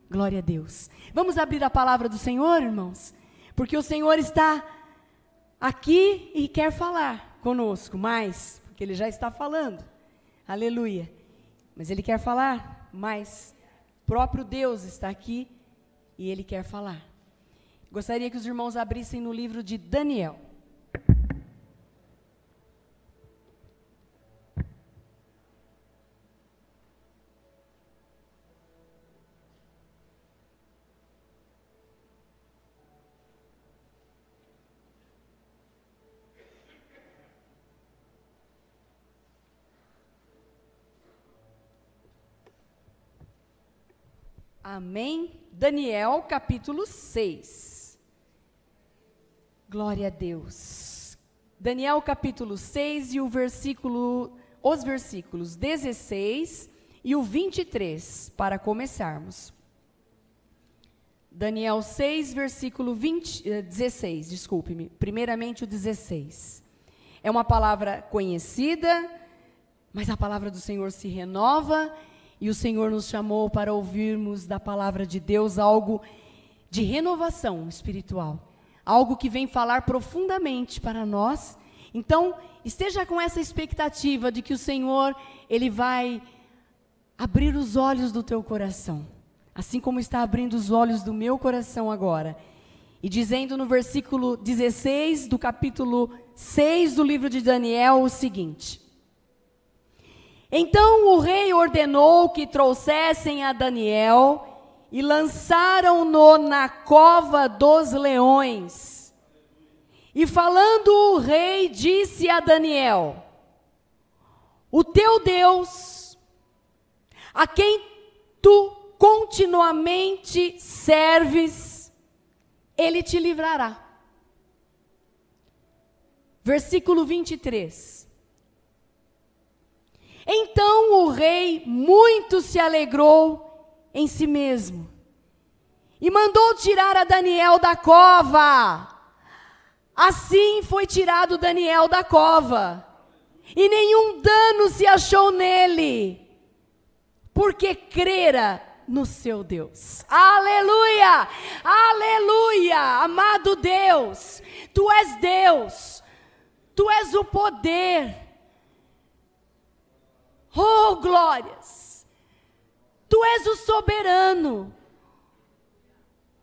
Glória a Deus. Vamos abrir a palavra do Senhor, irmãos? Porque o Senhor está aqui e quer falar conosco mais, porque Ele já está falando. Aleluia. Mas Ele quer falar mais. O próprio Deus está aqui e Ele quer falar. Gostaria que os irmãos abrissem no livro de Daniel. Amém? Daniel, capítulo 6. Glória a Deus. Daniel, capítulo 6 e os versículos 16 e o 23, para começarmos. Daniel 6, versículo 16, desculpe-me, primeiramente o 16. É uma palavra conhecida, mas a palavra do Senhor se renova. E o Senhor nos chamou para ouvirmos da palavra de Deus algo de renovação espiritual. Algo que vem falar profundamente para nós. Então, esteja com essa expectativa de que o Senhor, Ele vai abrir os olhos do teu coração. Assim como está abrindo os olhos do meu coração agora. E dizendo no versículo 16 do capítulo 6 do livro de Daniel o seguinte: Então o rei ordenou que trouxessem a Daniel e lançaram-no na cova dos leões. E falando o rei, disse a Daniel: O teu Deus, a quem tu continuamente serves, Ele te livrará. Versículo 23. Então o rei muito se alegrou em si mesmo e mandou tirar a Daniel da cova. Assim foi tirado Daniel da cova, e nenhum dano se achou nele, porque crera no seu Deus. Aleluia! Aleluia! Amado Deus, Tu és Deus, Tu és o poder. Oh, glórias! Tu és o soberano.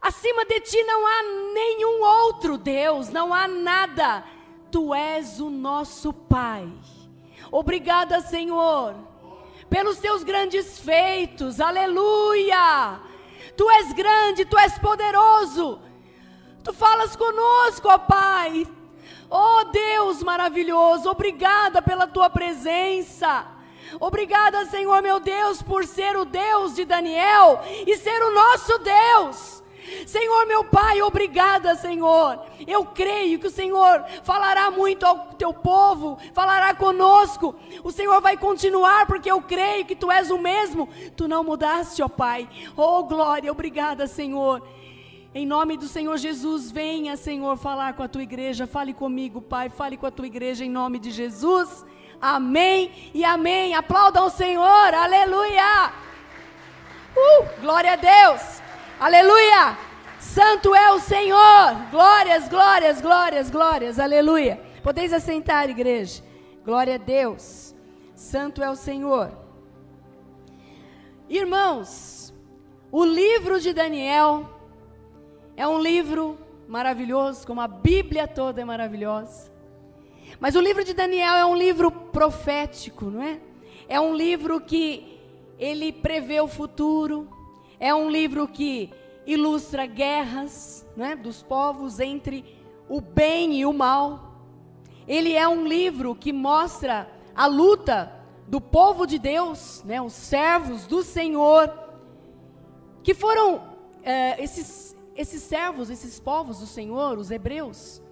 Acima de Ti não há nenhum outro Deus, não há nada. Tu és o nosso Pai. Obrigada, Senhor, pelos Teus grandes feitos. Aleluia! Tu és grande, Tu és poderoso. Tu falas conosco, ó Pai. Oh, Deus maravilhoso, obrigada pela Tua presença. Obrigada, Senhor meu Deus, por ser o Deus de Daniel e ser o nosso Deus. Senhor meu Pai, obrigada, Senhor. Eu creio que o Senhor falará muito ao Teu povo, falará conosco. O Senhor vai continuar, porque eu creio que Tu és o mesmo. Tu não mudaste, ó Pai. Oh, glória, obrigada, Senhor. Em nome do Senhor Jesus, venha, Senhor, falar com a Tua igreja. Fale comigo, Pai, fale com a Tua igreja em nome de Jesus. Amém e amém. Aplaudam o Senhor, aleluia. Glória a Deus, aleluia. Santo é o Senhor, glórias, glórias, glórias, glórias, aleluia. Podeis assentar, igreja. Glória a Deus, santo é o Senhor. Irmãos, o livro de Daniel é um livro maravilhoso, como a Bíblia toda é maravilhosa. Mas o livro de Daniel é um livro profético, não é? É um livro que ele prevê o futuro. É um livro que ilustra guerras, não é? Dos povos entre o bem e o mal. Ele é um livro que mostra a luta do povo de Deus, né? Os servos do Senhor, que foram esses servos, esses povos do Senhor, os hebreus,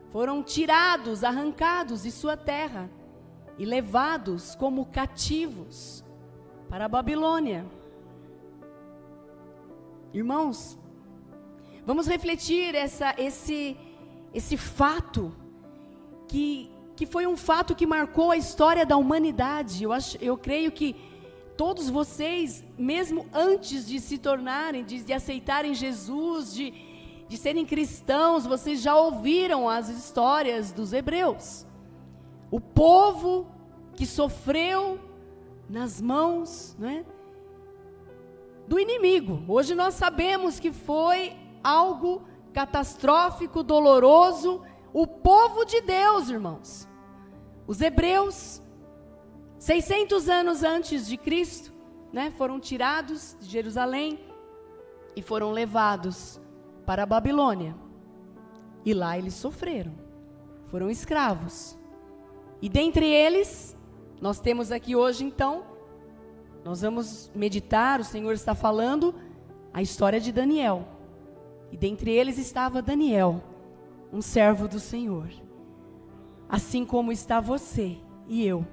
foram tirados, arrancados de sua terra e levados como cativos para a Babilônia. Irmãos, vamos refletir esse fato que foi um fato que marcou a história da humanidade. Eu creio que todos vocês, mesmo antes de se tornarem, de aceitarem Jesus, de serem cristãos, vocês já ouviram as histórias dos hebreus. O povo que sofreu nas mãos, né, do inimigo. Hoje nós sabemos que foi algo catastrófico, doloroso. O povo de Deus, irmãos, os hebreus, 600 anos antes de Cristo, né, foram tirados de Jerusalém e foram levados para a Babilônia. E lá eles sofreram, foram escravos. E dentre eles, nós temos aqui hoje então, nós vamos meditar, o Senhor está falando a história de Daniel. E dentre eles estava Daniel, um servo do Senhor. Assim como está você e eu,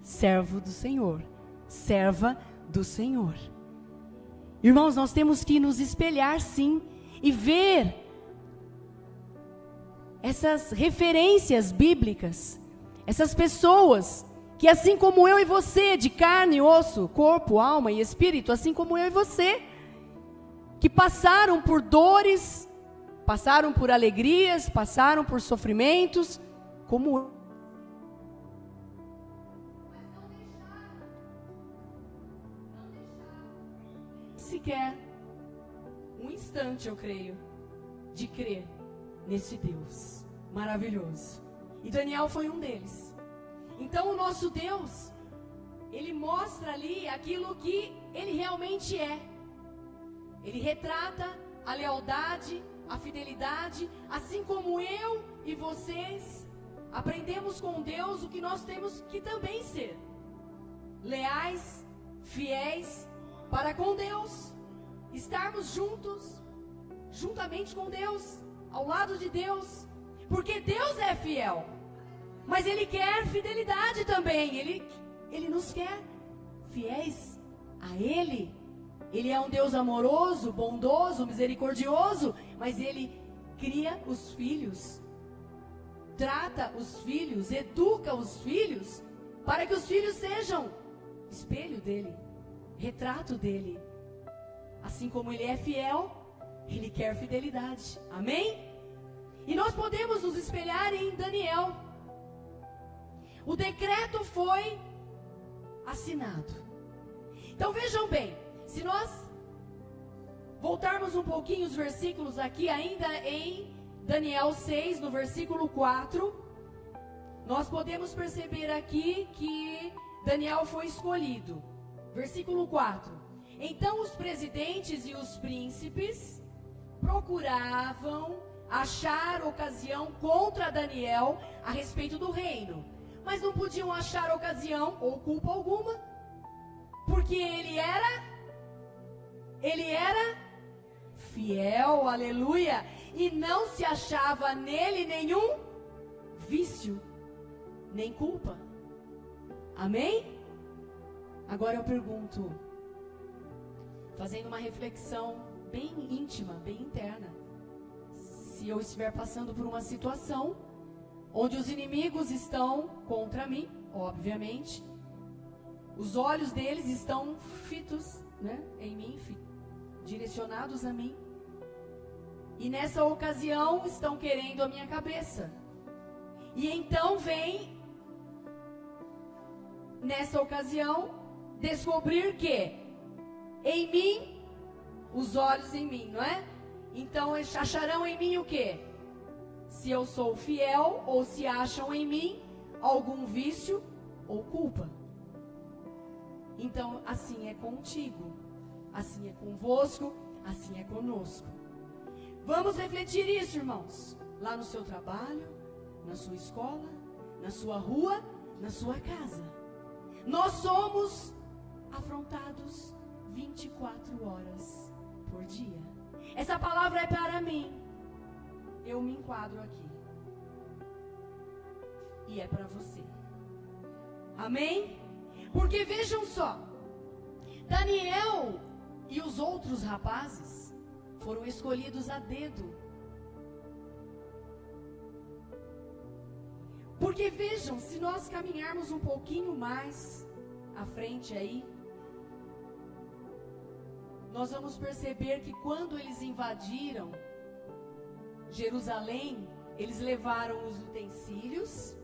servo do Senhor, serva do Senhor. Irmãos, nós temos que nos espelhar sim, e ver essas referências bíblicas, essas pessoas que assim como eu e você, de carne e osso, corpo, alma e espírito, assim como eu e você, que passaram por dores, passaram por alegrias, passaram por sofrimentos, como eu. Sequer um instante, eu creio, de crer nesse Deus maravilhoso. E Daniel foi um deles. Então o nosso Deus, Ele mostra ali aquilo que Ele realmente é. Ele retrata a lealdade, a fidelidade, assim como eu e vocês aprendemos com Deus o que nós temos que também ser. Leais, fiéis para com Deus, estarmos juntos, juntamente com Deus, ao lado de Deus, porque Deus é fiel, mas Ele quer fidelidade também, Ele nos quer fiéis a Ele. Ele é um Deus amoroso, bondoso, misericordioso, mas Ele cria os filhos, trata os filhos, educa os filhos, para que os filhos sejam espelho dEle, retrato dEle. Assim como Ele é fiel, Ele quer fidelidade. Amém? E nós podemos nos espelhar em Daniel. O decreto foi assinado. Então vejam bem, se nós voltarmos um pouquinho os versículos aqui, ainda em Daniel 6, no versículo 4, nós podemos perceber aqui que Daniel foi escolhido. Versículo 4. Então os presidentes e os príncipes procuravam achar ocasião contra Daniel a respeito do reino, mas não podiam achar ocasião ou culpa alguma, porque ele era fiel, aleluia, e não se achava nele nenhum vício, nem culpa. Amém? Agora eu pergunto, fazendo uma reflexão bem íntima, bem interna, se eu estiver passando por uma situação onde os inimigos estão contra mim, obviamente, os olhos deles estão fitos, né, em mim, direcionados a mim, e nessa ocasião estão querendo a minha cabeça. E então vem, nessa ocasião, descobrir que em mim, os olhos em mim, não é? Então eles acharão em mim o quê? Se eu sou fiel, ou se acham em mim algum vício ou culpa. Então assim é contigo, assim é convosco, assim é conosco. Vamos refletir isso, irmãos, lá no seu trabalho, na sua escola, na sua rua, na sua casa. Nós somos afrontados 24 horas por dia. Essa palavra é para mim. Eu me enquadro aqui. E é para você. Amém? Porque vejam só, Daniel e os outros rapazes foram escolhidos a dedo. Porque vejam, se nós caminharmos um pouquinho mais à frente aí, nós vamos perceber que quando eles invadiram Jerusalém, eles levaram os utensílios,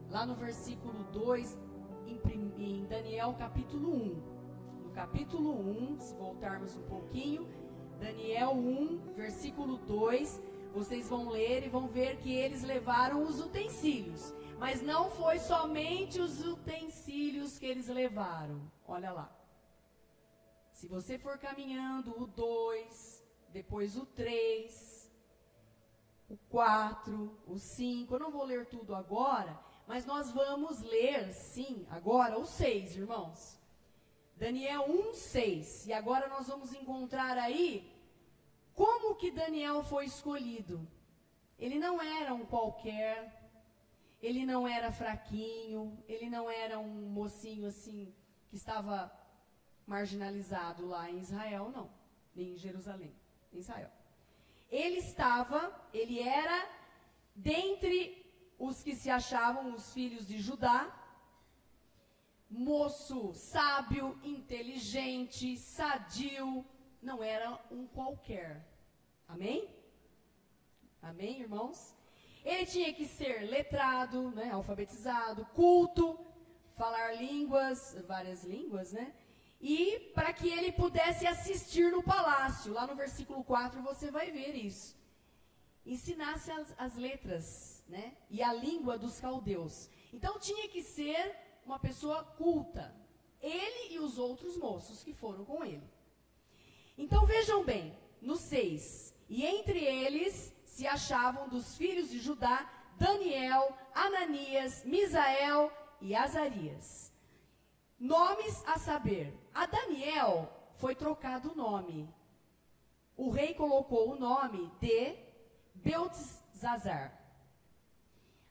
lá no versículo 2, em Daniel capítulo 1. No capítulo 1, se voltarmos um pouquinho, Daniel 1, versículo 2, vocês vão ler e vão ver que eles levaram os utensílios. Mas não foi somente os utensílios que eles levaram. Olha lá. Se você for caminhando, o 2, depois o 3, o 4, o 5, eu não vou ler tudo agora, mas nós vamos ler, sim, agora o 6, irmãos. Daniel 1, 6. E agora nós vamos encontrar aí como que Daniel foi escolhido. Ele não era um qualquer, ele não era fraquinho, ele não era um mocinho assim, que estava marginalizado lá em Israel, não, nem em Jerusalém, em Israel. Ele era dentre os que se achavam os filhos de Judá, moço, sábio, inteligente, sadio, não era um qualquer. Amém? Amém, irmãos? Ele tinha que ser letrado, né, alfabetizado, culto, falar línguas, várias línguas, né? E para que ele pudesse assistir no palácio, lá no versículo 4 você vai ver isso. Ensinasse as letras, né? E a língua dos caldeus. Então tinha que ser uma pessoa culta. Ele e os outros moços que foram com ele. Então vejam bem, no 6. E entre eles se achavam dos filhos de Judá, Daniel, Ananias, Misael e Azarias. Nomes a saber, a Daniel foi trocado o nome. O rei colocou o nome de Beltesazar.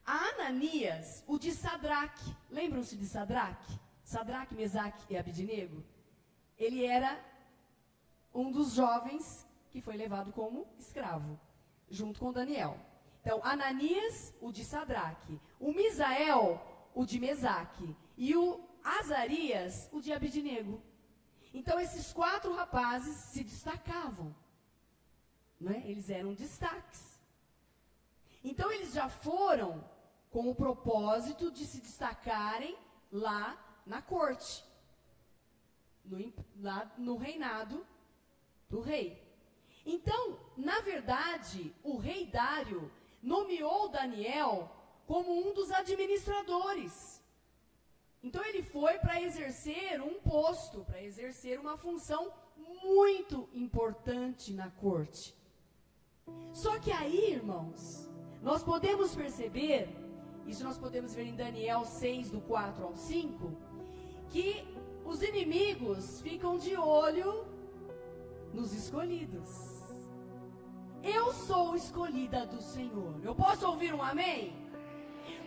A Ananias, o de Sadraque. Lembram-se de Sadraque? Sadraque, Mesaque e Abidnego? Ele era um dos jovens que foi levado como escravo, junto com Daniel. Então, Ananias, o de Sadraque. O Misael, o de Mesaque. E o Azarias, o de Abidnego. Então, esses 4 rapazes se destacavam. Não é? Eles eram destaques. Então, eles já foram com o propósito de se destacarem lá na corte. Lá no reinado do rei. Então, na verdade, o rei Dário nomeou Daniel como um dos administradores. Então ele foi para exercer um posto, para exercer uma função muito importante na corte. Só que aí, irmãos, nós podemos perceber, isso nós podemos ver em Daniel 6, do 4 ao 5, que os inimigos ficam de olho nos escolhidos. Eu sou escolhida do Senhor. Eu posso ouvir um amém?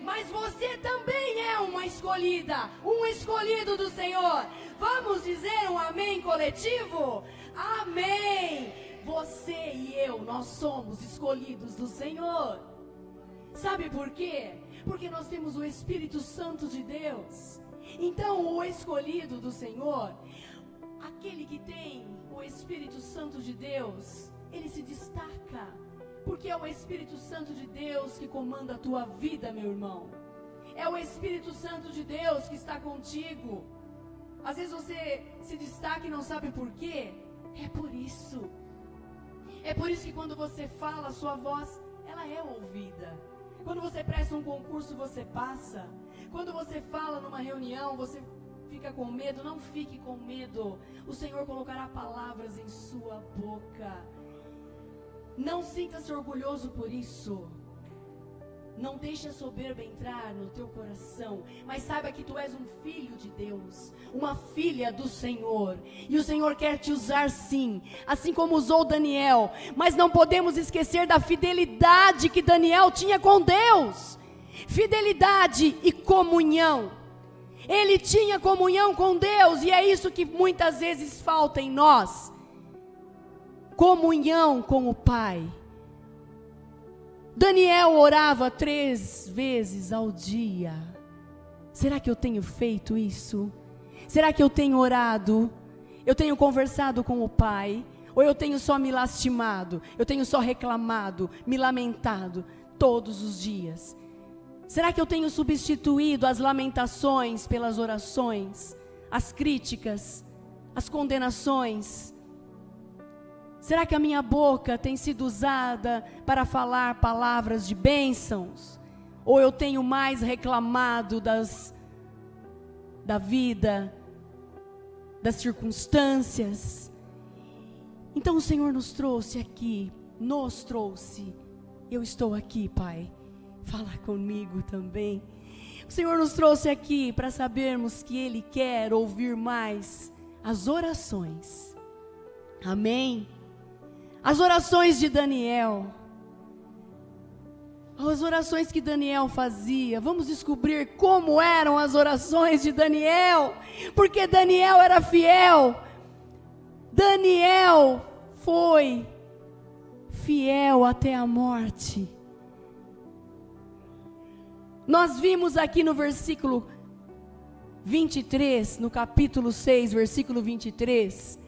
Mas você também é uma escolhida, um escolhido do Senhor. Vamos dizer um amém coletivo? Amém! Você e eu, nós somos escolhidos do Senhor. Sabe por quê? Porque nós temos o Espírito Santo de Deus. Então, o escolhido do Senhor, aquele que tem o Espírito Santo de Deus, ele se destaca. Porque é o Espírito Santo de Deus que comanda a tua vida, meu irmão. É o Espírito Santo de Deus que está contigo. Às vezes você se destaca e não sabe por quê. É por isso. É por isso que quando você fala, a sua voz, ela é ouvida. Quando você presta um concurso, você passa. Quando você fala numa reunião, você fica com medo. Não fique com medo. O Senhor colocará palavras em sua boca. Não sinta-se orgulhoso por isso. Não deixe a soberba entrar no teu coração. Mas saiba que tu és um filho de Deus, uma filha do Senhor. E o Senhor quer te usar sim, assim como usou Daniel. Mas não podemos esquecer da fidelidade que Daniel tinha com Deus. Fidelidade e comunhão. Ele tinha comunhão com Deus. E é isso que muitas vezes falta em nós. Comunhão com o Pai. Daniel orava 3 vezes ao dia. Será que eu tenho feito isso? Será que eu tenho orado? Eu tenho conversado com o Pai? Ou eu tenho só me lastimado? Eu tenho só reclamado, me lamentado todos os dias? Será que eu tenho substituído as lamentações pelas orações, as críticas, as condenações? Será que a minha boca tem sido usada para falar palavras de bênçãos? Ou eu tenho mais reclamado da vida, das circunstâncias? Então o Senhor nos trouxe aqui, eu estou aqui, Pai, fala comigo também. O Senhor nos trouxe aqui para sabermos que Ele quer ouvir mais as orações, amém? As orações de Daniel, as orações que Daniel fazia. Vamos descobrir como eram as orações de Daniel, porque Daniel era fiel. Daniel foi fiel até a morte. Nós vimos aqui no versículo 23, no capítulo 6, versículo 23,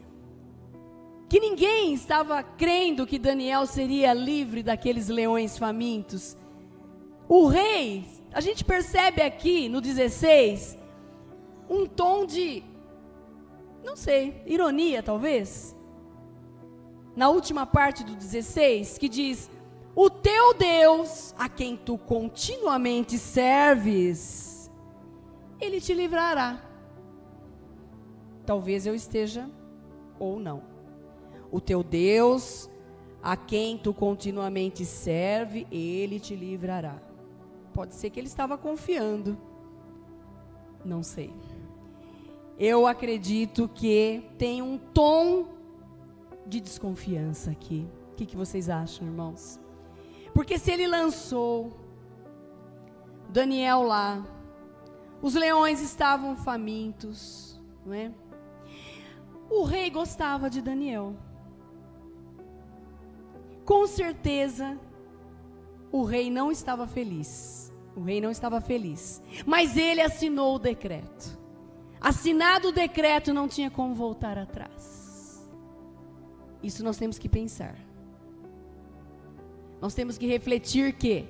que ninguém estava crendo que Daniel seria livre daqueles leões famintos. O rei, a gente percebe aqui no 16, um tom de, não sei, ironia talvez. Na última parte do 16, que diz: o teu Deus, a quem tu continuamente serves, Ele te livrará. Talvez eu esteja ou não. O teu Deus, a quem tu continuamente serve, Ele te livrará. Pode ser que ele estava confiando. Não sei. Eu acredito que tem um tom de desconfiança aqui. O que vocês acham, irmãos? Porque se ele lançou Daniel lá, os leões estavam famintos, não é? O rei gostava de Daniel. Com certeza, o rei não estava feliz. O rei não estava feliz. Mas ele assinou o decreto. Assinado o decreto, não tinha como voltar atrás. Isso nós temos que pensar. Nós temos que refletir que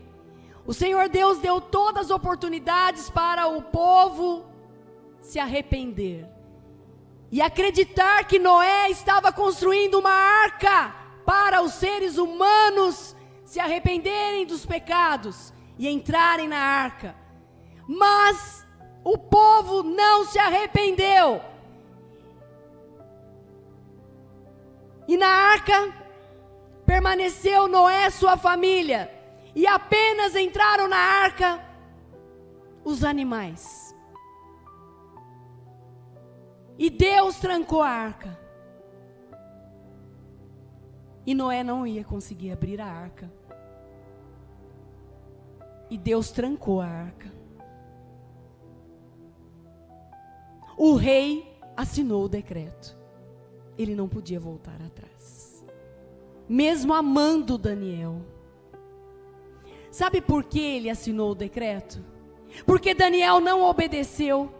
o Senhor Deus deu todas as oportunidades para o povo se arrepender. E acreditar que Noé estava construindo uma arca para os seres humanos se arrependerem dos pecados e entrarem na arca. Mas o povo não se arrependeu. E na arca permaneceu Noé e sua família. E apenas entraram na arca os animais. E Deus trancou a arca. E Noé não ia conseguir abrir a arca. E Deus trancou a arca. O rei assinou o decreto. Ele não podia voltar atrás. Mesmo amando Daniel. Sabe por que ele assinou o decreto? Porque Daniel não obedeceu.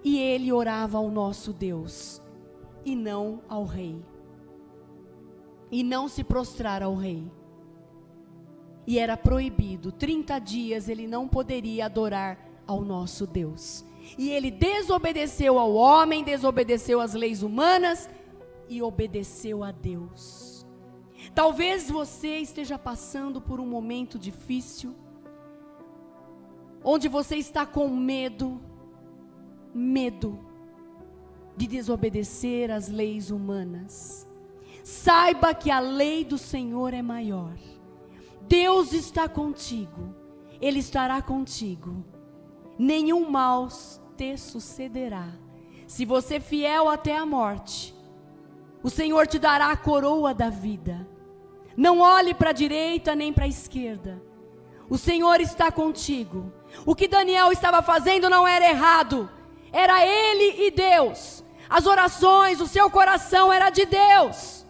E ele orava ao nosso Deus. E não ao rei. E não se prostrar ao rei. E era proibido, 30 dias ele não poderia adorar ao nosso Deus. E ele desobedeceu ao homem, desobedeceu às leis humanas e obedeceu a Deus. Talvez você esteja passando por um momento difícil, onde você está com medo de desobedecer às leis humanas. Saiba que a lei do Senhor é maior. Deus está contigo, Ele estará contigo, nenhum mal te sucederá. Se você é fiel até a morte, o Senhor te dará a coroa da vida. Não olhe para a direita nem para a esquerda, o Senhor está contigo. O que Daniel estava fazendo não era errado, era ele e Deus. As orações, o seu coração era de Deus.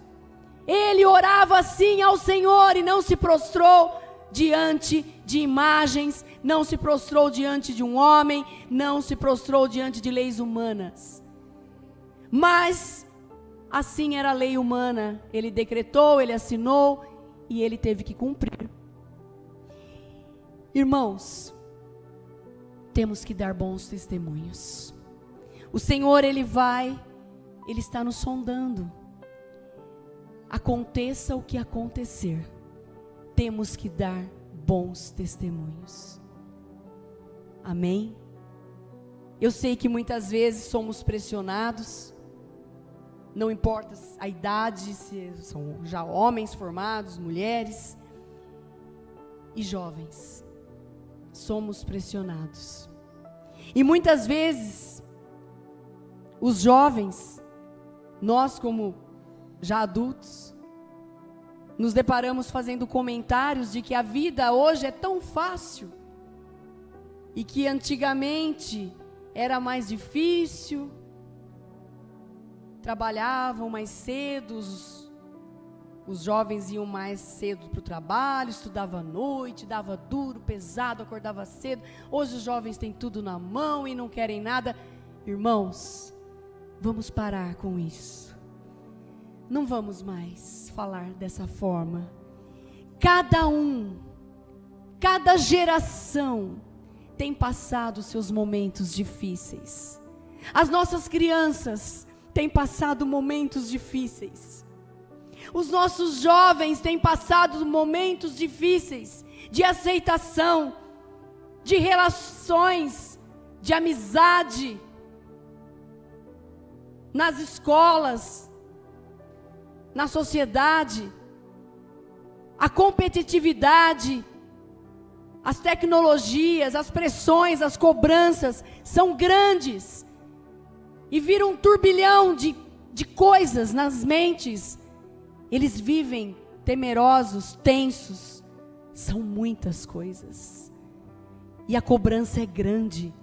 Ele orava assim ao Senhor e não se prostrou diante de imagens, não se prostrou diante de um homem, não se prostrou diante de leis humanas. Mas assim era a lei humana, ele decretou, ele assinou e ele teve que cumprir. Irmãos, temos que dar bons testemunhos. O Senhor, Ele está nos sondando. Aconteça o que acontecer, temos que dar bons testemunhos. Amém? Eu sei que muitas vezes somos pressionados, não importa a idade, se são já homens formados, mulheres e jovens, somos pressionados. E muitas vezes, os jovens, nós como já adultos, nos deparamos fazendo comentários de que a vida hoje é tão fácil, e que antigamente era mais difícil, trabalhavam mais cedo, os jovens iam mais cedo para o trabalho, estudavam à noite, dava duro, pesado, acordava cedo. Hoje os jovens têm tudo na mão e não querem nada. Irmãos, vamos parar com isso. Não vamos mais falar dessa forma. Cada geração tem passado seus momentos difíceis. As nossas crianças têm passado momentos difíceis. Os nossos jovens têm passado momentos difíceis de aceitação, de relações, de amizade, nas escolas, na sociedade. A competitividade, as tecnologias, as pressões, as cobranças são grandes e viram um turbilhão de coisas nas mentes. Eles vivem temerosos, tensos. São muitas coisas. E a cobrança é grande.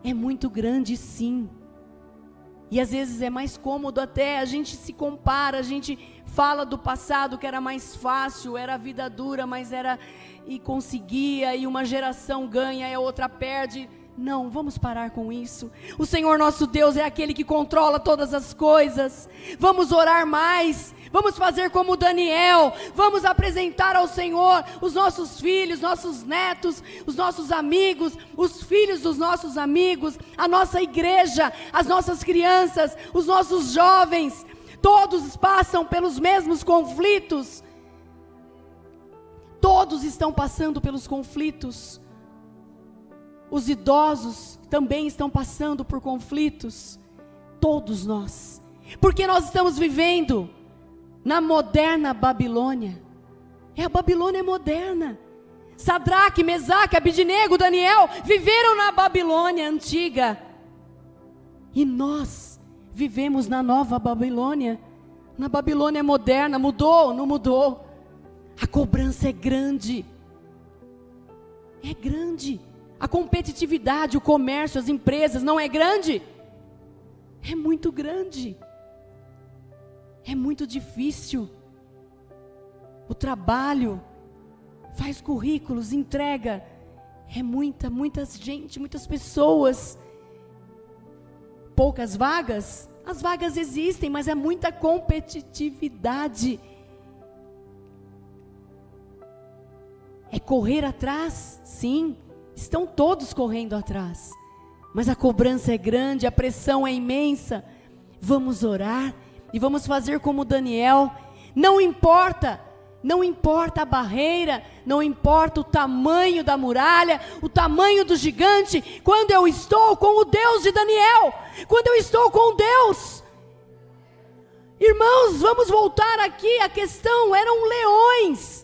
É muito grande, sim. E às vezes é mais cômodo até, a gente se compara, a gente fala do passado que era mais fácil, era a vida dura, mas era e conseguia, e uma geração ganha e a outra perde. Não, vamos parar com isso. O Senhor nosso Deus é aquele que controla todas as coisas. Vamos orar mais, vamos fazer como Daniel, vamos apresentar ao Senhor os nossos filhos, nossos netos, os nossos amigos, os filhos dos nossos amigos, a nossa igreja, as nossas crianças, os nossos jovens. Todos passam pelos mesmos conflitos. Todos estão passando pelos conflitos. Os idosos também estão passando por conflitos. Todos nós. Porque nós estamos vivendo na moderna Babilônia. A Babilônia moderna. Sadraque, Mesaque, Abidnego, Daniel viveram na Babilônia antiga. E nós vivemos na nova Babilônia. Na Babilônia moderna. Mudou? Não mudou. A cobrança é grande. É grande. A competitividade, o comércio, as empresas, não é grande? É muito grande. É muito difícil. O trabalho, faz currículos, entrega. É muita gente, muitas pessoas. Poucas vagas? As vagas existem, mas é muita competitividade. É correr atrás? Sim. Estão todos correndo atrás, mas a cobrança é grande, a pressão é imensa. Vamos orar e vamos fazer como Daniel. Não importa a barreira, não importa o tamanho da muralha, o tamanho do gigante, quando eu estou com o Deus de Daniel, quando eu estou com Deus. Irmãos, vamos voltar aqui, a questão, eram leões.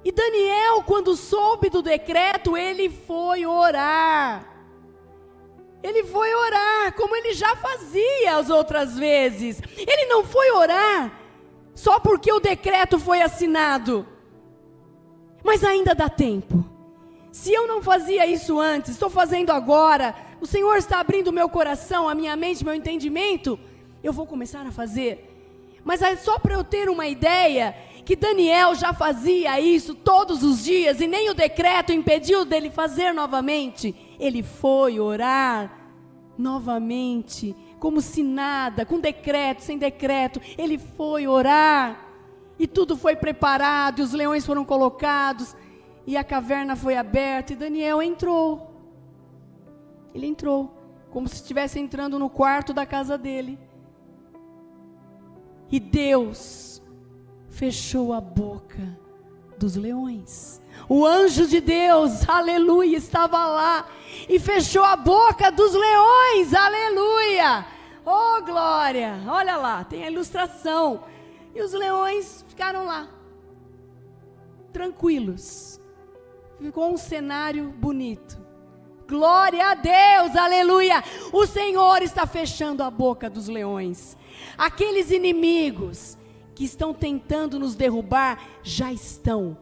E Daniel, quando soube do decreto, ele foi orar. Ele foi orar, como ele já fazia as outras vezes. Ele não foi orar só porque o decreto foi assinado. Mas ainda dá tempo. Se eu não fazia isso antes, estou fazendo agora. O Senhor está abrindo o meu coração, a minha mente, meu entendimento. Eu vou começar a fazer. Mas é só para eu ter uma ideia que Daniel já fazia isso todos os dias e nem o decreto impediu dele fazer novamente. Ele foi orar novamente, como se nada, com decreto, sem decreto, ele foi orar. E tudo foi preparado, e os leões foram colocados, e a caverna foi aberta, e Daniel entrou. Ele entrou, como se estivesse entrando no quarto da casa dele. E Deus fechou a boca dos leões. O anjo de Deus, aleluia, estava lá, e fechou a boca dos leões, aleluia. Oh, glória, olha lá, tem a ilustração. E os leões ficaram lá, tranquilos. Ficou um cenário bonito. Glória a Deus, aleluia. O Senhor está fechando a boca dos leões. Aqueles inimigos que estão tentando nos derrubar, já estão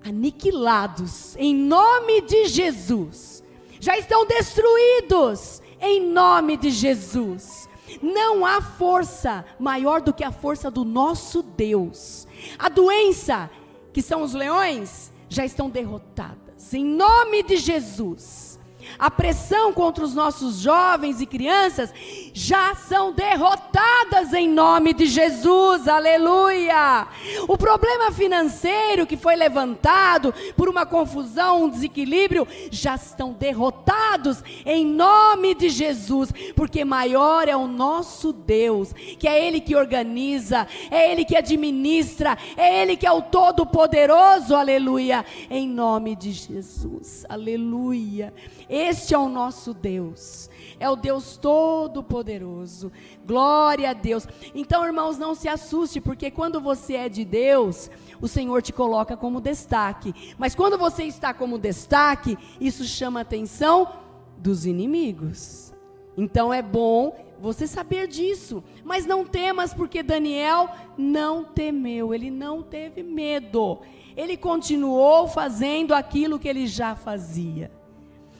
aniquilados, em nome de Jesus. Já estão destruídos, em nome de Jesus. Não há força maior do que a força do nosso Deus. A doença, que são os leões, já estão derrotadas, em nome de Jesus. A pressão contra os nossos jovens e crianças já são derrotadas em nome de Jesus, aleluia. O problema financeiro que foi levantado por uma confusão, um desequilíbrio, já estão derrotados em nome de Jesus, porque maior é o nosso Deus, que é Ele que organiza, é Ele que administra, é Ele que é o Todo-Poderoso, aleluia, em nome de Jesus, aleluia. Este é o nosso Deus, é o Deus Todo-Poderoso, glória a Deus. Então, irmãos, não se assuste, porque quando você é de Deus, o Senhor te coloca como destaque, mas quando você está como destaque, isso chama a atenção dos inimigos. Então é bom você saber disso, mas não temas, porque Daniel não temeu, ele não teve medo, ele continuou fazendo aquilo que ele já fazia.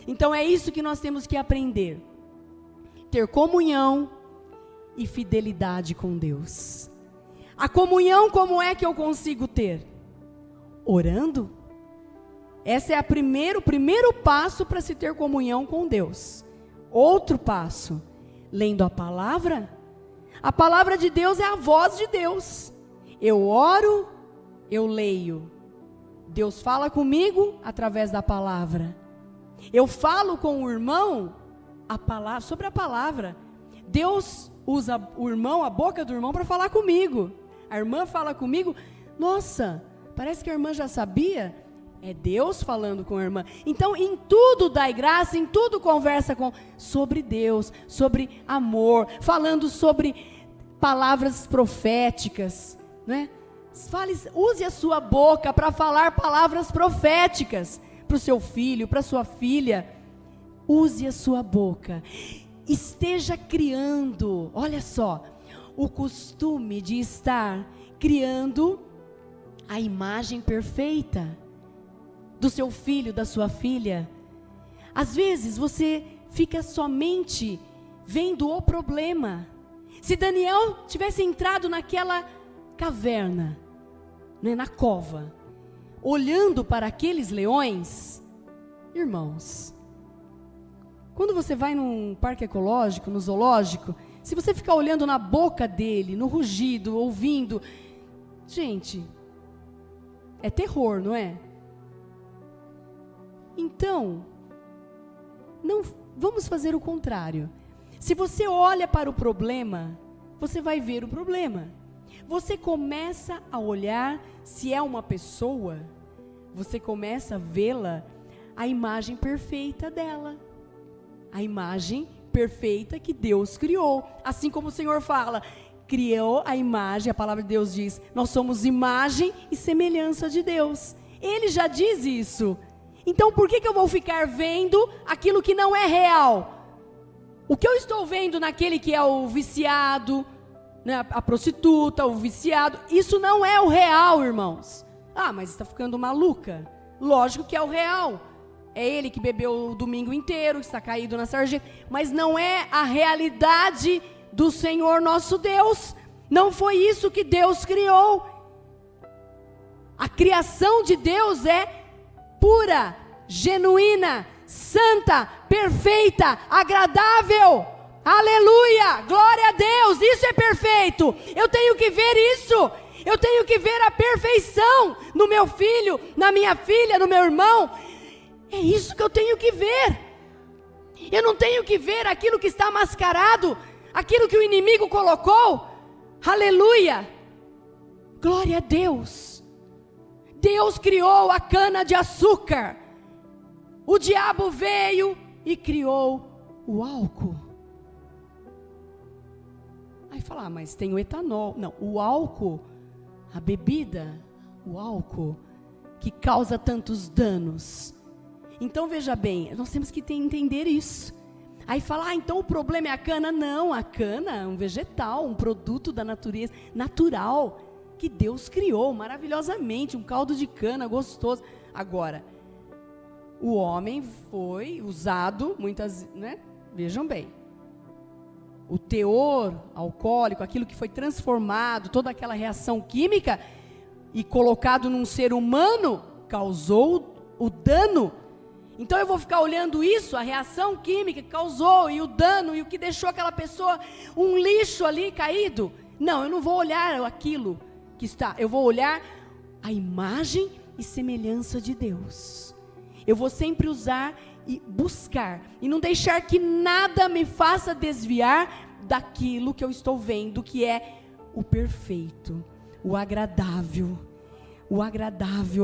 Então é isso que nós temos que aprender, ter comunhão e fidelidade com Deus. A comunhão, como é que eu consigo ter? Orando. Esse é o primeiro passo para se ter comunhão com Deus. Outro passo, lendo a palavra. A palavra de Deus é a voz de Deus. Eu oro, eu leio. Deus fala comigo através da palavra. Eu falo com o irmão sobre a palavra. Deus usa o irmão, a boca do irmão, para falar comigo. A irmã fala comigo. Nossa, parece que a irmã já sabia. É Deus falando com a irmã. Então, em tudo dai graça, em tudo conversa sobre Deus, sobre amor, falando sobre palavras proféticas, não é? Use a sua boca para falar palavras proféticas para o seu filho, para a sua filha. Use a sua boca. Esteja criando, olha só, o costume de estar criando a imagem perfeita do seu filho, da sua filha. Às vezes você fica somente vendo o problema. Se Daniel tivesse entrado naquela caverna, né, na cova, olhando para aqueles leões, irmãos, quando você vai num parque ecológico, no zoológico, se você ficar olhando na boca dele, no rugido, ouvindo, gente, é terror, não é? Então, não vamos fazer o contrário. Se você olha para o problema, você vai ver o problema. Você começa a olhar, se é uma pessoa, você começa a vê-la, a imagem perfeita dela. A imagem perfeita que Deus criou. Assim como o Senhor fala, criou a imagem, a palavra de Deus diz, nós somos imagem e semelhança de Deus. Ele já diz isso. Então por que eu vou ficar vendo aquilo que não é real? O que eu estou vendo naquele que é o viciado, né, a prostituta, o viciado, isso não é o real, irmãos. Ah, mas está ficando maluca. Lógico que é o real. É ele que bebeu o domingo inteiro, está caído na sarjeta, mas não é a realidade do Senhor nosso Deus. Não foi isso que Deus criou. A criação de Deus é pura, genuína, santa, perfeita, agradável. Aleluia, glória a Deus, isso é perfeito. Eu tenho que ver isso. Eu tenho que ver a perfeição no meu filho, na minha filha, no meu irmão. É isso que eu tenho que ver. Eu não tenho que ver aquilo que está mascarado, aquilo que o inimigo colocou. Aleluia, glória a Deus. Deus criou a cana de açúcar. O diabo veio e criou o álcool. Aí fala, mas tem o etanol. Não, o álcool, a bebida, o álcool que causa tantos danos. Então veja bem, nós temos que entender isso. Aí fala, então o problema é a cana. Não, a cana é um vegetal, um produto da natureza, natural, que Deus criou maravilhosamente, um caldo de cana gostoso. Agora, o homem foi usado muitas, né? Vejam bem, o teor alcoólico, aquilo que foi transformado, toda aquela reação química e colocado num ser humano, causou o dano. Então eu vou ficar olhando isso, a reação química que causou, e o dano, e o que deixou aquela pessoa um lixo ali caído. Não, eu não vou olhar aquilo que está, eu vou olhar a imagem e semelhança de Deus. Eu vou sempre usar e buscar, e não deixar que nada me faça desviar daquilo que eu estou vendo, que é o perfeito, o agradável,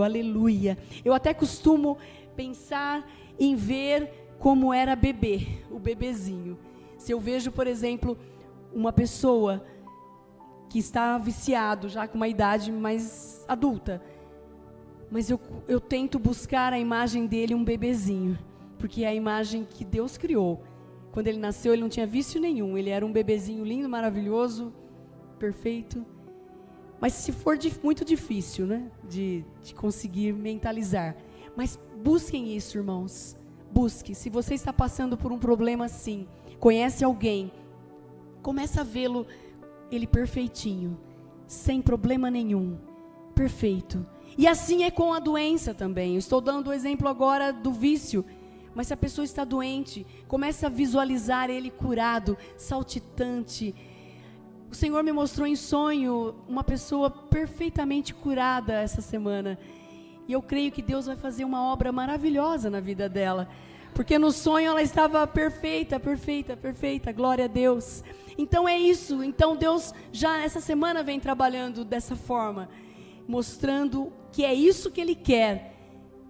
aleluia. Eu até costumo pensar em ver como era bebê, o bebezinho. Se eu vejo, por exemplo, uma pessoa que está viciado, já com uma idade mais adulta, mas eu tento buscar a imagem dele um bebezinho, porque é a imagem que Deus criou. Quando ele nasceu, ele não tinha vício nenhum, ele era um bebezinho lindo, maravilhoso, perfeito. Mas se for muito difícil, né, de conseguir mentalizar. Mas busquem isso, irmãos. Busque. Se você está passando por um problema assim, conhece alguém, começa a vê-lo, ele perfeitinho, sem problema nenhum, perfeito. E assim é com a doença também. Eu estou dando o exemplo agora do vício. Mas se a pessoa está doente, comece a visualizar ele curado, saltitante. O Senhor me mostrou em sonho uma pessoa perfeitamente curada essa semana. E eu creio que Deus vai fazer uma obra maravilhosa na vida dela. Porque no sonho ela estava perfeita, glória a Deus. Então é isso, então Deus já essa semana vem trabalhando dessa forma, mostrando que é isso que Ele quer.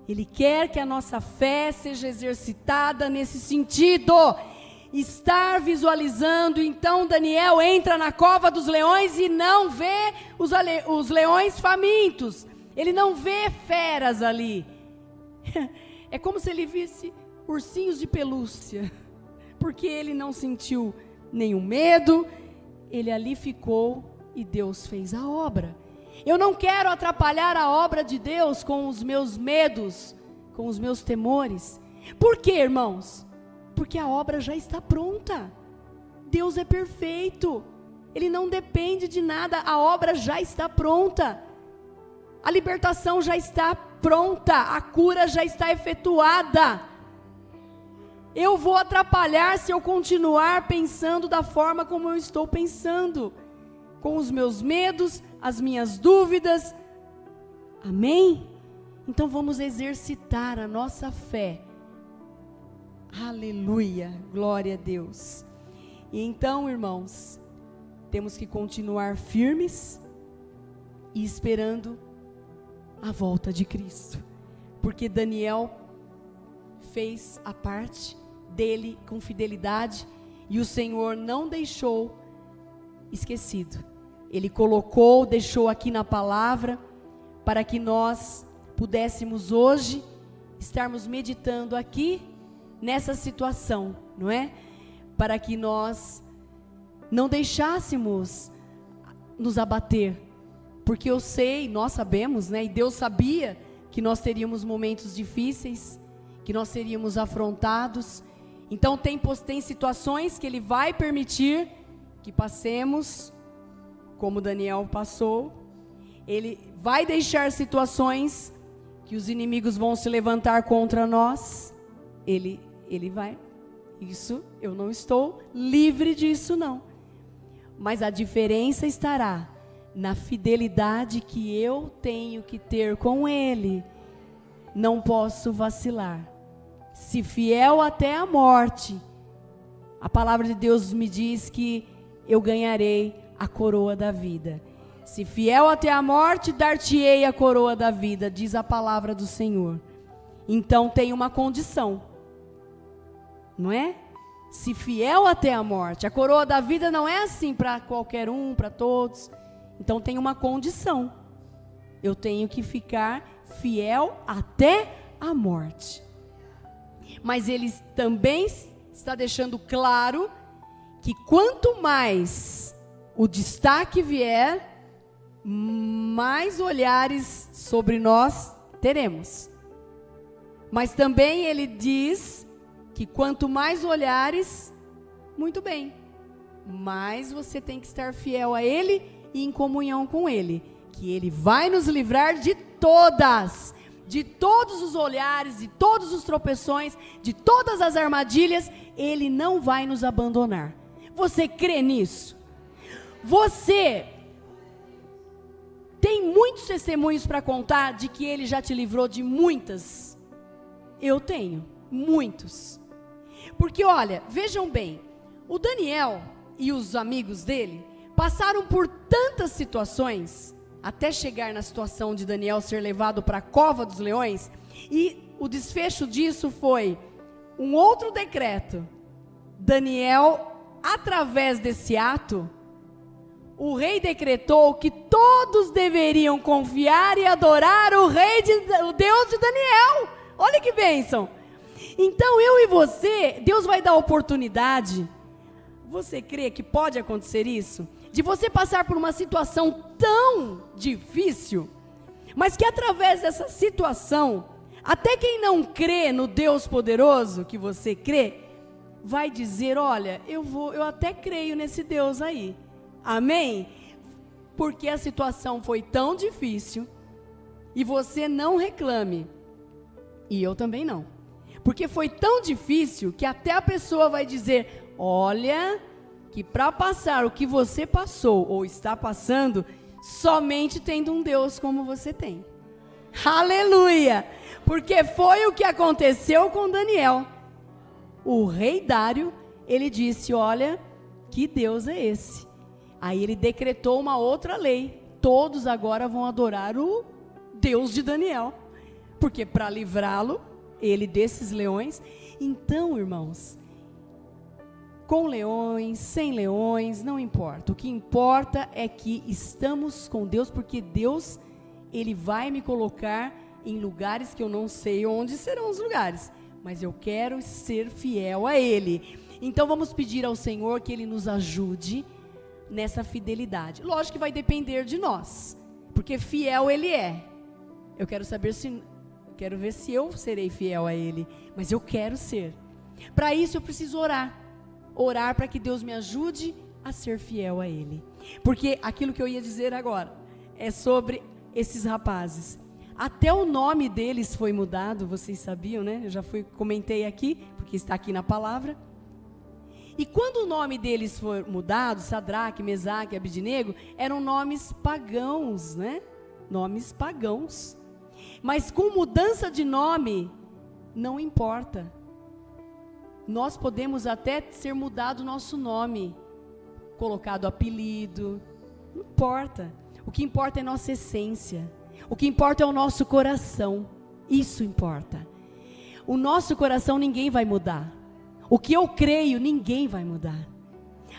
Ele quer que a nossa fé seja exercitada nesse sentido. Estar visualizando, então Daniel entra na cova dos leões e não vê os leões famintos. Ele não vê feras ali. É como se ele visse ursinhos de pelúcia. Porque ele não sentiu nenhum medo. Ele ali ficou e Deus fez a obra. Eu não quero atrapalhar a obra de Deus com os meus medos, com os meus temores. Por quê, irmãos? Porque a obra já está pronta. Deus é perfeito. Ele não depende de nada. A obra já está pronta. A libertação já está pronta. A cura já está efetuada. Eu vou atrapalhar se eu continuar pensando da forma como eu estou pensando, com os meus medos, as minhas dúvidas. Amém? Então vamos exercitar a nossa fé. Aleluia, glória a Deus. E então, irmãos, temos que continuar firmes e esperando a volta de Cristo. Porque Daniel fez a parte dele com fidelidade e o Senhor não deixou esquecido. Ele colocou, deixou aqui na palavra, para que nós pudéssemos hoje estarmos meditando aqui nessa situação, não é? Para que nós não deixássemos nos abater, porque eu sei, nós sabemos, né? E Deus sabia que nós teríamos momentos difíceis, que nós seríamos afrontados. Então tem situações que Ele vai permitir que passemos, como Daniel passou. Ele vai deixar situações que os inimigos vão se levantar contra nós. Ele vai. Isso, eu não estou livre disso, não. Mas a diferença estará na fidelidade que eu tenho que ter com Ele. Não posso vacilar. Se fiel até a morte, a palavra de Deus me diz que eu ganharei a coroa da vida. Se fiel até a morte, dar-te-ei a coroa da vida, diz a palavra do Senhor. Então tem uma condição, não é? Se fiel até a morte. A coroa da vida não é assim para qualquer um, para todos. Então tem uma condição. Eu tenho que ficar fiel até a morte. Mas ele também está deixando claro que quanto mais o destaque vier, mais olhares sobre nós teremos. Mas também ele diz que quanto mais olhares, muito bem, mais você tem que estar fiel a Ele e em comunhão com Ele, que Ele vai nos livrar de todos os olhares, de todos os tropeções, de todas as armadilhas. Ele não vai nos abandonar. Você crê nisso? Você tem muitos testemunhos para contar de que Ele já te livrou de muitas? Eu tenho, muitos. Porque olha, vejam bem, o Daniel e os amigos dele passaram por tantas situações, até chegar na situação de Daniel ser levado para a cova dos leões, e o desfecho disso foi um outro decreto. Daniel, através desse ato, o rei decretou que todos deveriam confiar e adorar o Deus de Daniel. Olha que bênção! Então eu e você, Deus vai dar oportunidade. Você crê que pode acontecer isso? De você passar por uma situação tão difícil, mas que através dessa situação, até quem não crê no Deus poderoso que você crê, vai dizer, olha, eu até creio nesse Deus aí. Amém? Porque a situação foi tão difícil, e você não reclame, e eu também não. Porque foi tão difícil que até a pessoa vai dizer, olha, que para passar o que você passou ou está passando, somente tendo um Deus como você tem. Aleluia! Porque foi o que aconteceu com Daniel. O rei Dário, ele disse, olha, que Deus é esse? Aí ele decretou uma outra lei. Todos agora vão adorar o Deus de Daniel. Porque para livrá-lo, ele desses leões. Então, irmãos, com leões, sem leões, não importa. O que importa é que estamos com Deus, porque Deus, Ele vai me colocar em lugares que eu não sei onde serão os lugares, mas eu quero ser fiel a Ele. Então vamos pedir ao Senhor que Ele nos ajude nessa fidelidade. Lógico que vai depender de nós, porque fiel Ele é. Eu quero ver se eu serei fiel a Ele, mas eu quero ser. Para isso eu preciso orar para que Deus me ajude a ser fiel a Ele. Porque aquilo que eu ia dizer agora é sobre esses rapazes. Até o nome deles foi mudado, vocês sabiam, né? Eu já comentei aqui, porque está aqui na palavra. E quando o nome deles foi mudado, Sadraque, Mesaque, Abidnego, eram nomes pagãos, né? Nomes pagãos. Mas com mudança de nome, não importa. Nós podemos até ser mudado o nosso nome, colocado apelido, não importa. O que importa é nossa essência. O que importa é o nosso coração. Isso importa. O nosso coração ninguém vai mudar. O que eu creio, ninguém vai mudar.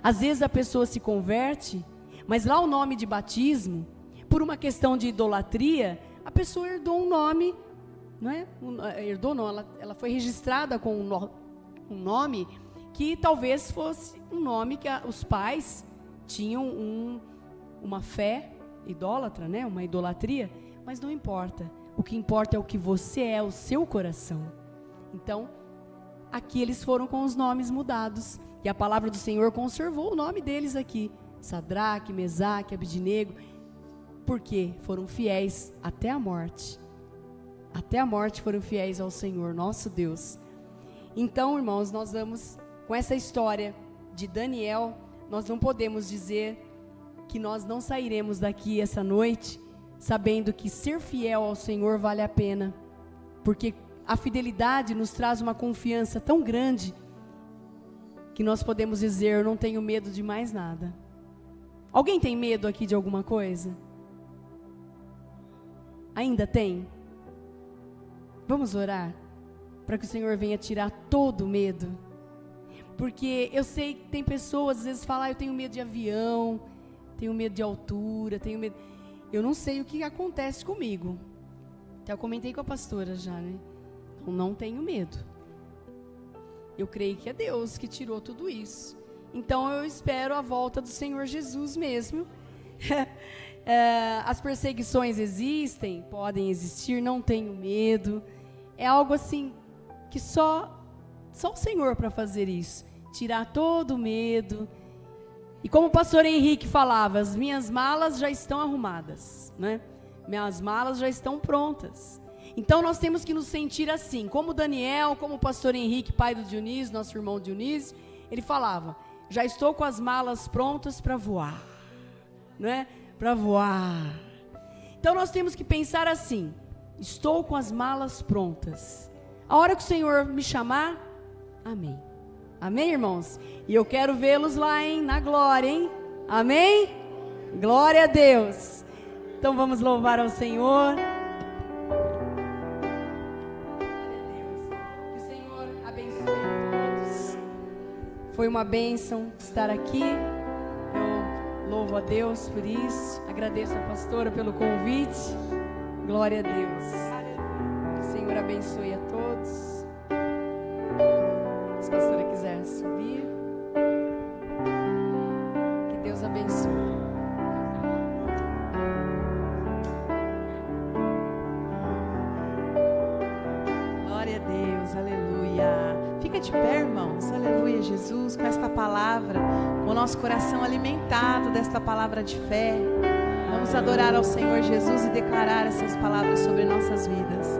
Às vezes a pessoa se converte, mas lá o nome de batismo, por uma questão de idolatria, a pessoa herdou um nome, não é? Herdou não, ela foi registrada com um nome que talvez fosse um nome que os pais tinham uma fé idólatra, né? Uma idolatria, mas não importa. O que importa é o que você é, o seu coração. Então, aqui eles foram com os nomes mudados, e a palavra do Senhor conservou o nome deles aqui, Sadraque, Mesaque, Abidnego. Por quê? Foram fiéis até a morte. Até a morte foram fiéis ao Senhor, nosso Deus. Então, irmãos, nós vamos, com essa história de Daniel, nós não podemos dizer que nós não sairemos daqui essa noite sabendo que ser fiel ao Senhor vale a pena, porque a fidelidade nos traz uma confiança tão grande que nós podemos dizer: eu não tenho medo de mais nada. Alguém tem medo aqui de alguma coisa? Ainda tem? Vamos orar para que o Senhor venha tirar todo o medo. Porque eu sei que tem pessoas às vezes falam: eu tenho medo de avião, tenho medo de altura, tenho medo. Eu não sei o que acontece comigo. Até eu comentei com a pastora já, né? Eu não tenho medo. Eu creio que é Deus que tirou tudo isso. Então eu espero a volta do Senhor Jesus mesmo. As perseguições existem, podem existir, não tenho medo. É algo assim que só o Senhor para fazer isso, tirar todo o medo. E como o pastor Henrique falava, as minhas malas já estão arrumadas, né? Minhas malas já estão prontas. Então nós temos que nos sentir assim, como Daniel, como o pastor Henrique, pai do Dionísio, nosso irmão Dionísio, ele falava: já estou com as malas prontas para voar, né? Para voar. Então nós temos que pensar assim: estou com as malas prontas. A hora que o Senhor me chamar, amém. Amém, irmãos? E eu quero vê-los lá, hein? Na glória, hein? Amém? Glória a Deus. Então vamos louvar ao Senhor. Que o Senhor abençoe a todos. Foi uma bênção estar aqui. Eu louvo a Deus por isso. Agradeço a pastora pelo convite. Glória a Deus. Que o Senhor abençoe a todos. Se a pastora quiser subir, que Deus abençoe. Glória a Deus, aleluia. Fica de pé, irmãos, aleluia, Jesus, com esta palavra, com o nosso coração alimentado desta palavra de fé. Vamos adorar ao Senhor Jesus e declarar essas palavras sobre nossas vidas.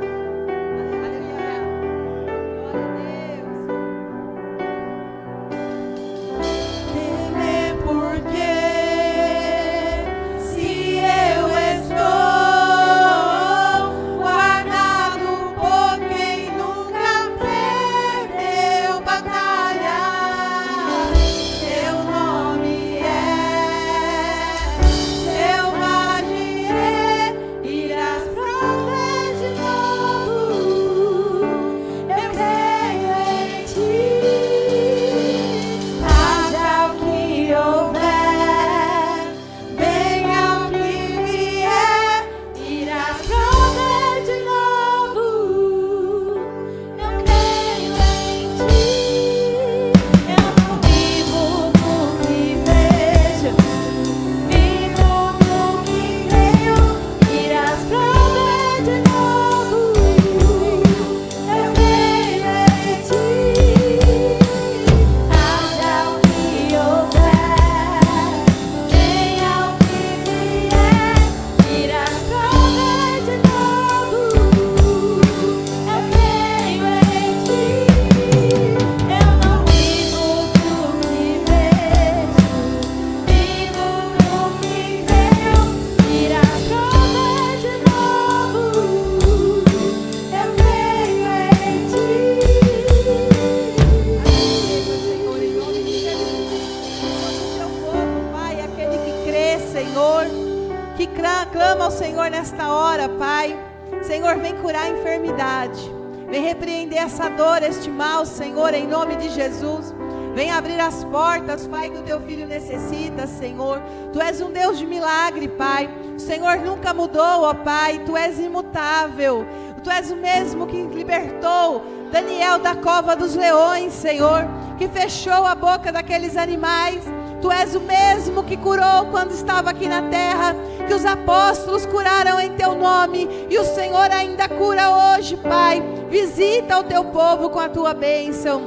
Clama ao Senhor nesta hora, Pai. Senhor, vem curar a enfermidade. Vem repreender essa dor, este mal, Senhor, em nome de Jesus. Vem abrir as portas, Pai, que o teu filho necessita, Senhor. Tu és um Deus de milagre, Pai. O Senhor nunca mudou, ó Pai. Tu és imutável. Tu és o mesmo que libertou Daniel da cova dos leões, Senhor, que fechou a boca daqueles animais. Tu és o mesmo que curou quando estava aqui na terra, que os apóstolos curaram em teu nome, e o Senhor ainda cura hoje, Pai. Visita o teu povo com a tua bênção,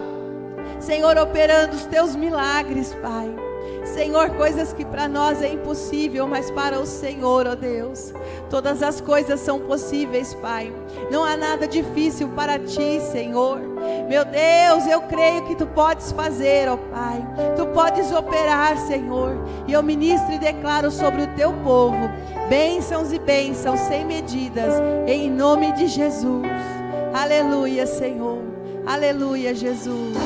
Senhor, operando os teus milagres, Pai. Senhor, coisas que para nós é impossível, mas para o Senhor, ó Deus, todas as coisas são possíveis, Pai. Não há nada difícil para Ti, Senhor. Meu Deus, eu creio que Tu podes fazer, ó Pai. Tu podes operar, Senhor. E eu ministro e declaro sobre o Teu povo bênçãos e bênçãos sem medidas, em nome de Jesus. Aleluia, Senhor. Aleluia, Jesus.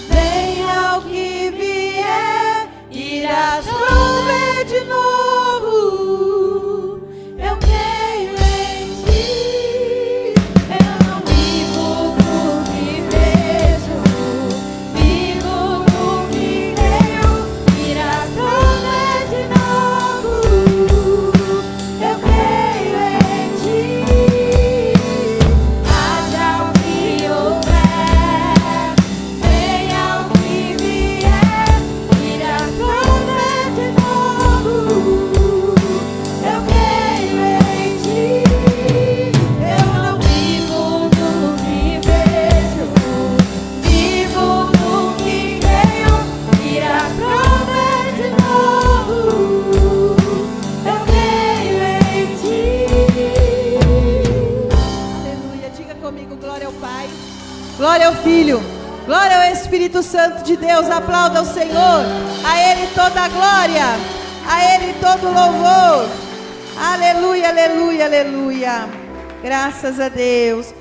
Venha o que vier, irás prover de novo. Eu creio em Ti. Eu não vivo por que vejo, vivo por que creio. Irás prover de novo. Eu creio em Ti. Haja o que houver, venha o que vier, irás prover de novo. Eu creio em Ti. Eu não vivo do que vejo, vivo do que creio. Irás prover de novo. Eu creio em Ti. Aleluia. Diga comigo, glória ao Pai, glória ao Filho, glória ao Espírito Santo de Deus. Aplauda o Senhor. A Ele toda a glória, a Ele todo o louvor. Aleluia, aleluia, aleluia. Graças a Deus.